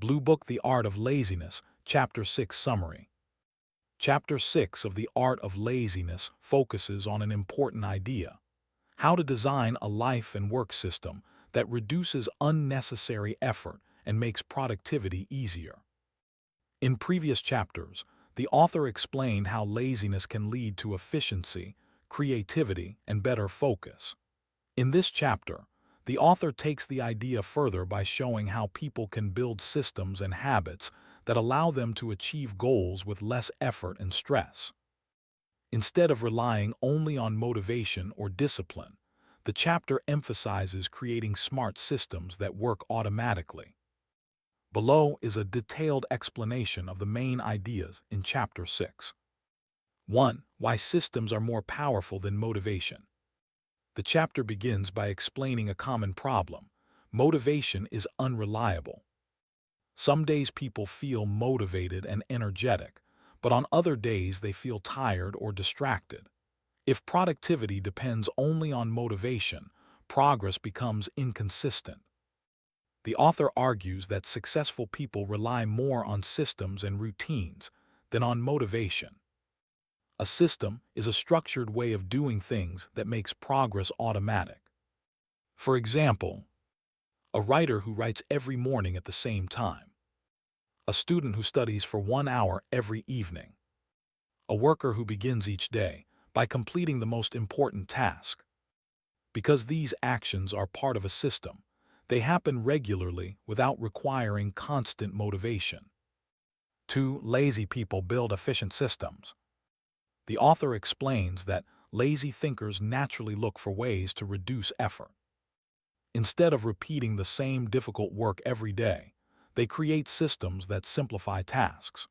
Blue Book, The Art of Laziness, Chapter 6 Summary. Chapter 6 of The Art of Laziness focuses on an important idea: how to design a life and work system that reduces unnecessary effort and makes productivity easier. In previous chapters, the author explained how laziness can lead to efficiency, creativity, and better focus. In this chapter, the author takes the idea further by showing how people can build systems and habits that allow them to achieve goals with less effort and stress. Instead of relying only on motivation or discipline, the chapter emphasizes creating smart systems that work automatically. Below is a detailed explanation of the main ideas in Chapter 6. 1. Why systems are more powerful than motivation. The chapter begins by explaining a common problem: motivation is unreliable. Some days people feel motivated and energetic, but on other days they feel tired or distracted. If productivity depends only on motivation, progress becomes inconsistent. The author argues that successful people rely more on systems and routines than on motivation. A system is a structured way of doing things that makes progress automatic. For example, a writer who writes every morning at the same time, a student who studies for 1 hour every evening, a worker who begins each day by completing the most important task. Because these actions are part of a system, they happen regularly without requiring constant motivation. 2. Lazy people build efficient systems. The author explains that lazy thinkers naturally look for ways to reduce effort. Instead of repeating the same difficult work every day, they create systems that simplify tasks.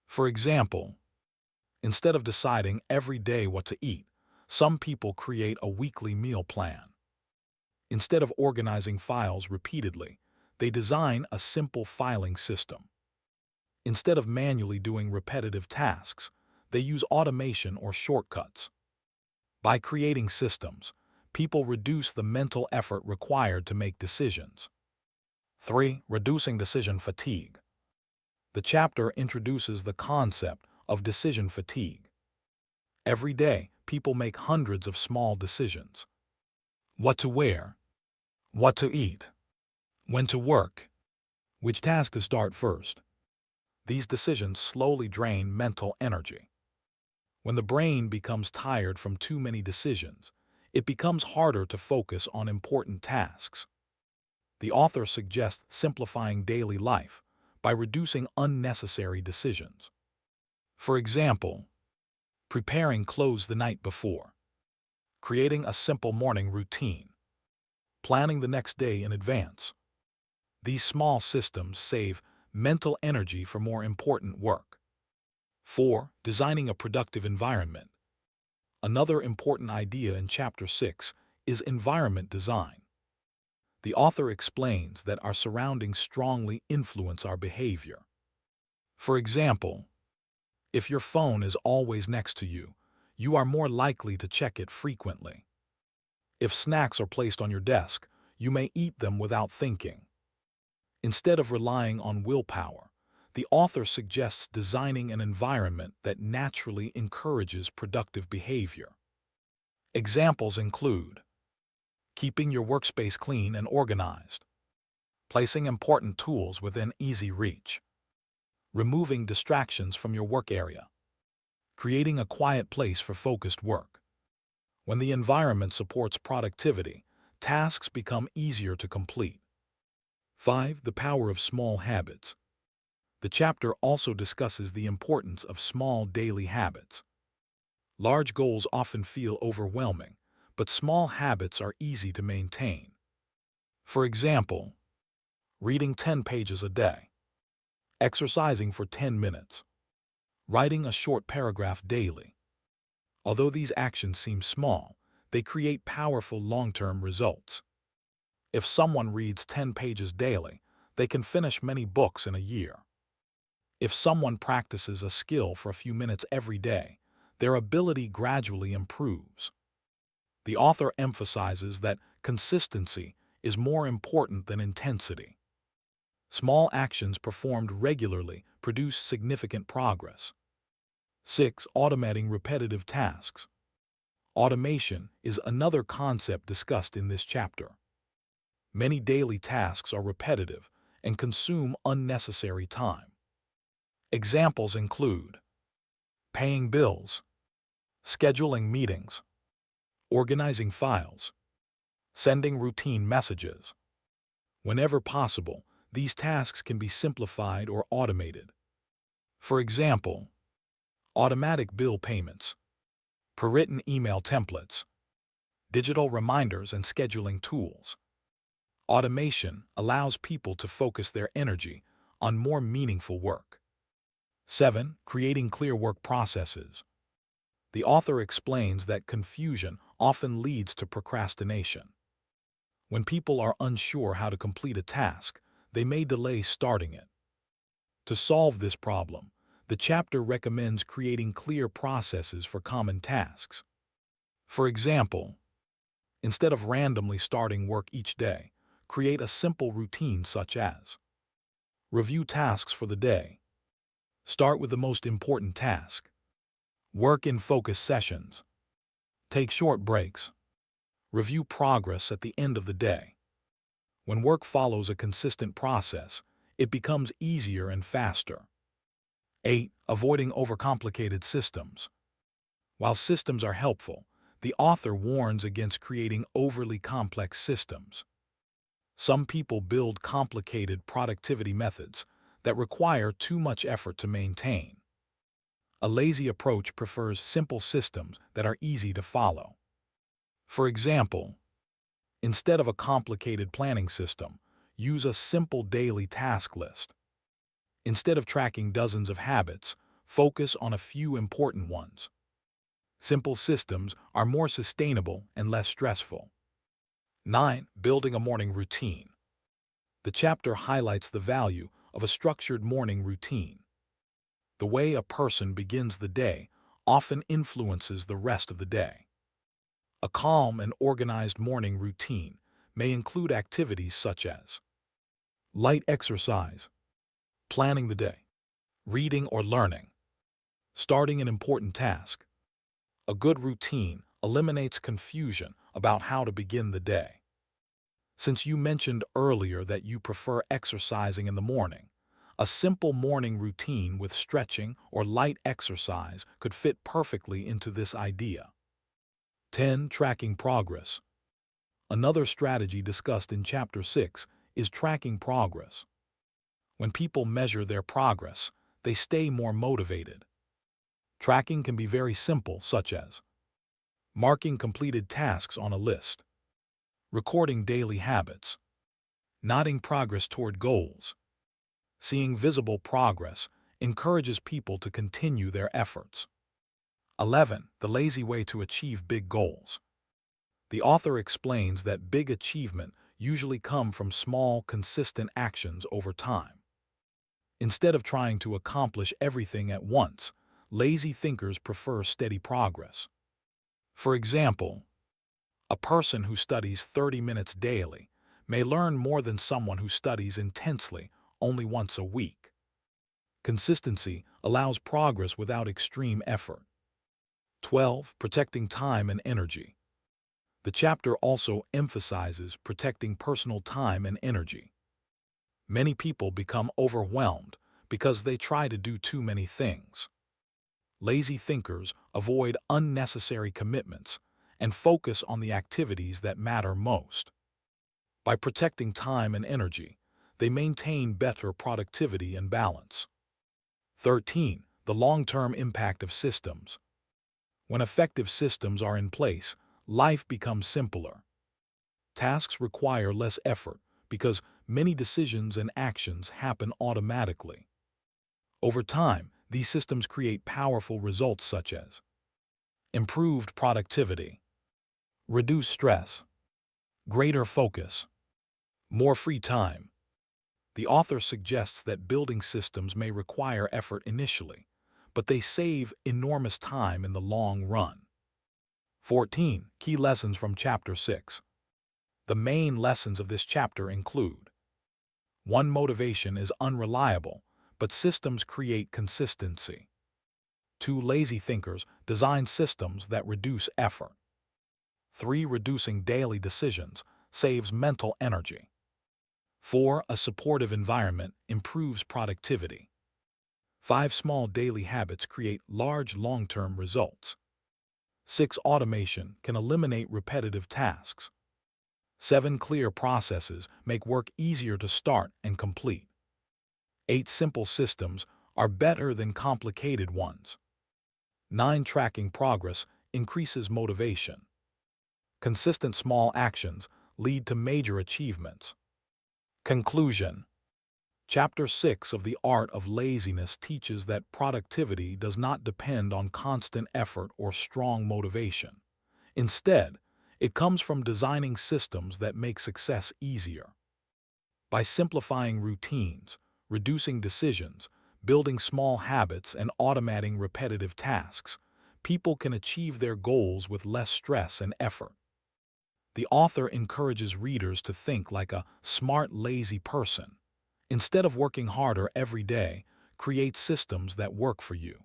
For example, instead of deciding every day what to eat, some people create a weekly meal plan. Instead of organizing files repeatedly, they design a simple filing system. Instead of manually doing repetitive tasks, they use automation or shortcuts. By creating systems, people reduce the mental effort required to make decisions. 3. Reducing decision fatigue. The chapter introduces the concept of decision fatigue. Every day, people make hundreds of small decisions: what to wear, what to eat, when to work, which task to start first. These decisions slowly drain mental energy. When the brain becomes tired from too many decisions, it becomes harder to focus on important tasks. The author suggests simplifying daily life by reducing unnecessary decisions. For example, preparing clothes the night before, creating a simple morning routine, planning the next day in advance. These small systems save mental energy for more important work. 4. Designing a productive environment. Another important idea in Chapter 6 is environment design. The author explains that our surroundings strongly influence our behavior. For example, if your phone is always next to you, you are more likely to check it frequently. If snacks are placed on your desk, you may eat them without thinking. Instead of relying on willpower, the author suggests designing an environment that naturally encourages productive behavior. Examples include keeping your workspace clean and organized, placing important tools within easy reach, removing distractions from your work area, creating a quiet place for focused work. When the environment supports productivity, tasks become easier to complete. 5. The power of small habits. The chapter also discusses the importance of small daily habits. Large goals often feel overwhelming, but small habits are easy to maintain. For example, reading 10 pages a day, exercising for 10 minutes, writing a short paragraph daily. Although these actions seem small, they create powerful long-term results. If someone reads 10 pages daily, they can finish many books in a year. If someone practices a skill for a few minutes every day, their ability gradually improves. The author emphasizes that consistency is more important than intensity. Small actions performed regularly produce significant progress. 6. Automating repetitive tasks. Automation is another concept discussed in this chapter. Many daily tasks are repetitive and consume unnecessary time. Examples include paying bills, scheduling meetings, organizing files, sending routine messages. Whenever possible, these tasks can be simplified or automated. For example, automatic bill payments, pre-written email templates, digital reminders and scheduling tools. Automation allows people to focus their energy on more meaningful work. 7. Creating clear work processes. The author explains that confusion often leads to procrastination. When people are unsure how to complete a task, they may delay starting it. To solve this problem, the chapter recommends creating clear processes for common tasks. For example, instead of randomly starting work each day, create a simple routine such as review tasks for the day. Start with the most important task. Work in focus sessions. Take short breaks. Review progress at the end of the day. When work follows a consistent process, it becomes easier and faster. 8. Avoiding overcomplicated systems. While systems are helpful, the author warns against creating overly complex systems. Some people build complicated productivity methods that require too much effort to maintain. A lazy approach prefers simple systems that are easy to follow. For example, instead of a complicated planning system, use a simple daily task list. Instead of tracking dozens of habits, focus on a few important ones. Simple systems are more sustainable and less stressful. 9. Building a morning routine. The chapter highlights the value of a structured morning routine. The way a person begins the day often influences the rest of the day. A calm and organized morning routine may include activities such as light exercise, planning the day, reading or learning, starting an important task. A good routine eliminates confusion about how to begin the day. Since you mentioned earlier that you prefer exercising in the morning, a simple morning routine with stretching or light exercise could fit perfectly into this idea. 10. Tracking progress. Another strategy discussed in Chapter 6 is tracking progress. When people measure their progress, they stay more motivated. Tracking can be very simple, such as marking completed tasks on a list, recording daily habits, noting progress toward goals. Seeing visible progress encourages people to continue their efforts. 11. The lazy way to achieve big goals. The author explains that big achievement usually come from small, consistent actions over time. Instead of trying to accomplish everything at once, lazy thinkers prefer steady progress. For example, a person who studies 30 minutes daily may learn more than someone who studies intensely only once a week. Consistency allows progress without extreme effort. 12. Protecting time and energy. The chapter also emphasizes protecting personal time and energy. Many people become overwhelmed because they try to do too many things. Lazy thinkers avoid unnecessary commitments and focus on the activities that matter most. By protecting time and energy, they maintain better productivity and balance. 13. The long-term impact of systems. When effective systems are in place, life becomes simpler. Tasks require less effort because many decisions and actions happen automatically. Over time, these systems create powerful results such as improved productivity, reduced stress, greater focus, more free time. The author suggests that building systems may require effort initially, but they save enormous time in the long run. 14. Key lessons from Chapter 6. The main lessons of this chapter include One motivation is unreliable, but systems create consistency. 2. Lazy thinkers design systems that reduce effort. 3. Reducing daily decisions saves mental energy. 4. A supportive environment improves productivity. 5. Small daily habits create large long-term results. 6. Automation can eliminate repetitive tasks. 7. Clear processes make work easier to start and complete. 8. Simple systems are better than complicated ones. 9. Tracking progress increases motivation. Consistent small actions lead to major achievements. Conclusion. Chapter 6 of The Art of Laziness teaches that productivity does not depend on constant effort or strong motivation. Instead, it comes from designing systems that make success easier. By simplifying routines, reducing decisions, building small habits, and automating repetitive tasks, people can achieve their goals with less stress and effort. The author encourages readers to think like a smart, lazy person. Instead of working harder every day, create systems that work for you.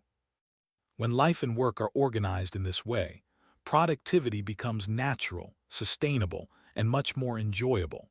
When life and work are organized in this way, productivity becomes natural, sustainable, and much more enjoyable.